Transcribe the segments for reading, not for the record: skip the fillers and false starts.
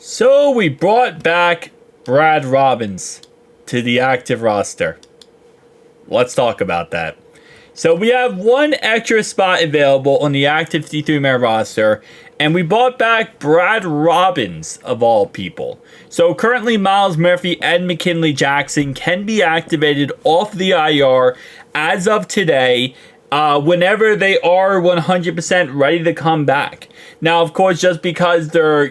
So we brought back Brad Robbins to the active roster. Let's talk about that. So we have one extra spot available on the active 53-man roster, and we brought back Brad Robbins, of all people. So currently Myles Murphy and McKinley Jackson can be activated off the IR as of today, whenever they are 100% ready to come back. Now, of course, just because they're,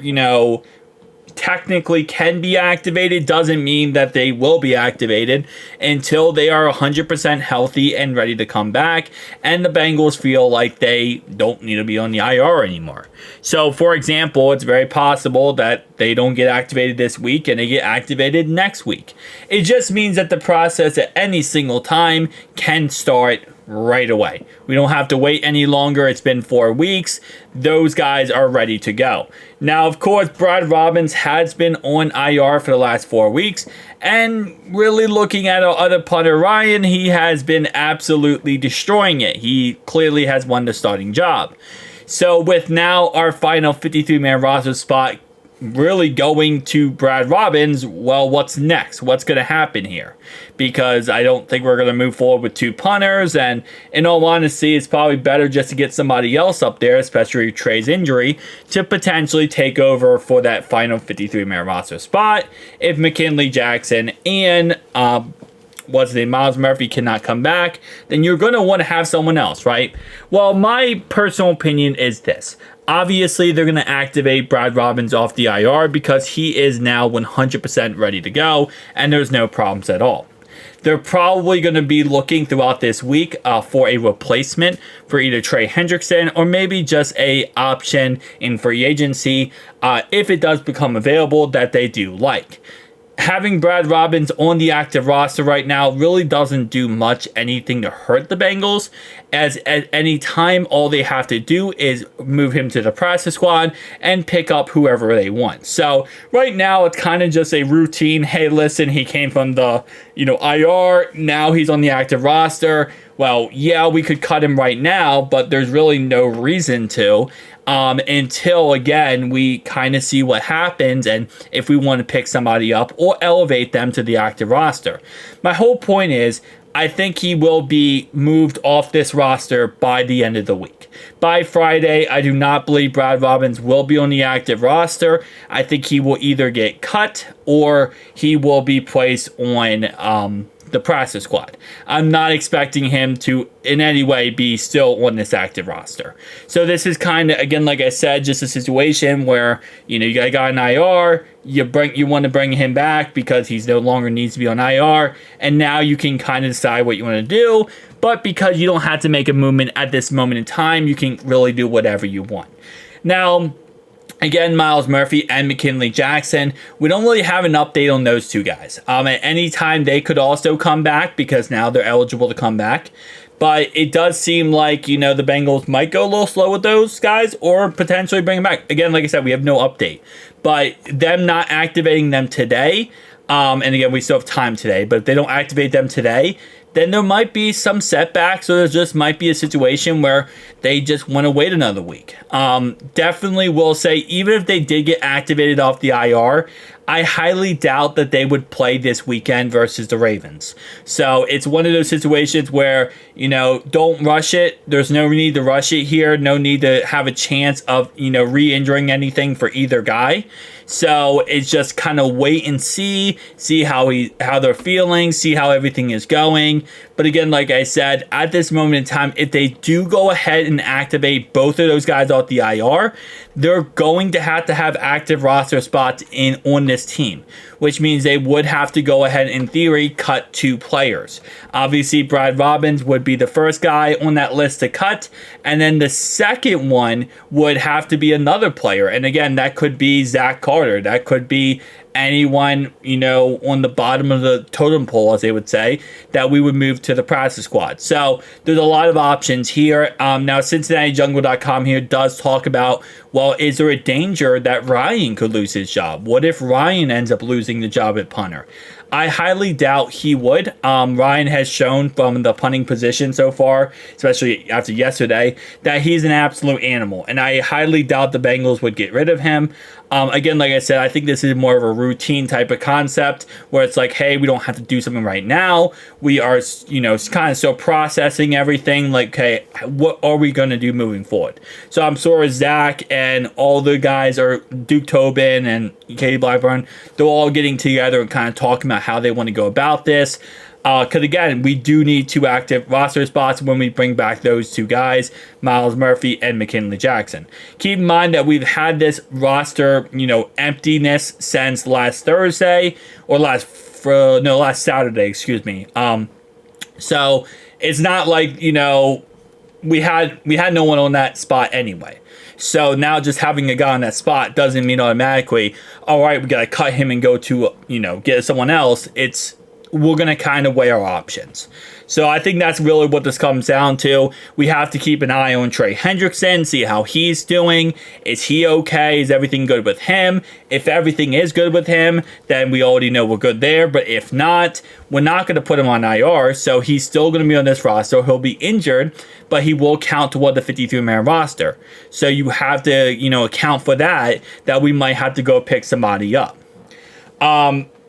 technically can be activated doesn't mean that they will be activated until they are 100% healthy and ready to come back, and the Bengals feel like they don't need to be on the IR anymore. So, for example, it's very possible that they don't get activated this week and they get activated next week. It just means that the process at any single time can start right away. We don't have to wait any longer. It's been 4 weeks. Those guys are ready to go. Now, of course, Brad Robbins has been on IR for the last 4 weeks, and really looking at our other punter, Ryan, he has been absolutely destroying it. He clearly has won the starting job. So with now our final 53-man roster spot really going to Brad Robbins, well, what's next? What's going to happen here? Because I don't think we're going to move forward with two punters, and in all honesty, it's probably better just to get somebody else up there, especially Trey's injury, to potentially take over for that final 53-man roster spot if McKinley Jackson and Myles Murphy cannot come back. Then you're going to want to have someone else, right? Well, my personal opinion is this. Obviously, they're going to activate Brad Robbins off the IR because he is now 100% ready to go, and there's no problems at all. They're probably going to be looking throughout this week for a replacement for either Trey Hendrickson or maybe just a option in free agency if it does become available that they do like. Having Brad Robbins on the active roster right now really doesn't do much anything to hurt the Bengals, as at any time all they have to do is move him to the practice squad and pick up whoever they want. So right now it's kind of just a routine, hey listen, he came from the IR, now he's on the active roster. Well, yeah, we could cut him right now, but there's really no reason to. Until, again, we kind of see what happens and if we want to pick somebody up or elevate them to the active roster. My whole point is, I think he will be moved off this roster by the end of the week. By Friday, I do not believe Brad Robbins will be on the active roster. I think he will either get cut or he will be placed on the practice squad. I'm not expecting him to in any way be still on this active roster. So this is kind of, again, like I said, just a situation where, you got a guy on IR, you want to bring him back because he's no longer needs to be on IR, and now you can kind of decide what you want to do, but because you don't have to make a movement at this moment in time, you can really do whatever you want. Now, again, Myles Murphy and McKinley Jackson, we don't really have an update on those two guys. At any time, they could also come back because now they're eligible to come back. But it does seem like, the Bengals might go a little slow with those guys or potentially bring them back. Again, like I said, we have no update. But them not activating them today, and again, we still have time today, but if they don't activate them today, then there might be some setbacks, or there just might be a situation where they just want to wait another week. Definitely will say, even if they did get activated off the IR, I highly doubt that they would play this weekend versus the Ravens. So it's one of those situations where, don't rush it. There's no need to rush it here. No need to have a chance of, re-injuring anything for either guy. So it's just kind of wait and see how they're feeling, see how everything is going. But again, like I said, at this moment in time, if they do go ahead and activate both of those guys off the IR, they're going to have active roster spots on this team, which means they would have to go ahead, in theory, cut 2 players. Obviously, Brad Robbins would be the first guy on that list to cut, and then the second one would have to be another player. And again, that could be Zach Carter. That could be anyone, on the bottom of the totem pole, as they would say, that we would move to the practice squad. So there's a lot of options here. Now, CincinnatiJungle.com here does talk about, well, is there a danger that Ryan could lose his job? What if Ryan ends up losing the job at punter? I highly doubt he would. Ryan has shown from the punting position so far, especially after yesterday, that he's an absolute animal. And I highly doubt the Bengals would get rid of him. Again, like I said, I think this is more of a routine type of concept where it's like, hey, we don't have to do something right now. We are, kind of still processing everything. Like, okay, what are we going to do moving forward? So I'm sure Zach and all the guys, are Duke Tobin and Katie Blackburn, they're all getting together and kind of talking about how they want to go about this. Because again, we do need 2 active roster spots when we bring back those 2 guys, Miles Murphy and McKinley Jackson. Keep in mind that we've had this roster, emptiness since last Thursday, or last Saturday, excuse me. So it's not like, we had no one on that spot anyway. So now just having a guy on that spot doesn't mean automatically, all right, we got to cut him and go to, get someone else. We're going to kind of weigh our options. So I think that's really what this comes down to. We have to keep an eye on Trey Hendrickson, see how he's doing. Is he okay? Is everything good with him? If everything is good with him, then we already know we're good there. But if not, we're not going to put him on IR. So he's still going to be on this roster. He'll be injured, but he will count toward the 53-man roster. So you have to, account for that we might have to go pick somebody up.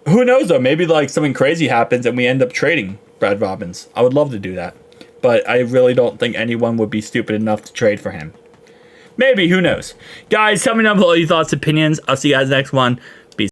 Who knows, though? Maybe, something crazy happens and we end up trading Brad Robbins. I would love to do that. But I really don't think anyone would be stupid enough to trade for him. Maybe, who knows? Guys, tell me down below your thoughts, opinions. I'll see you guys next one.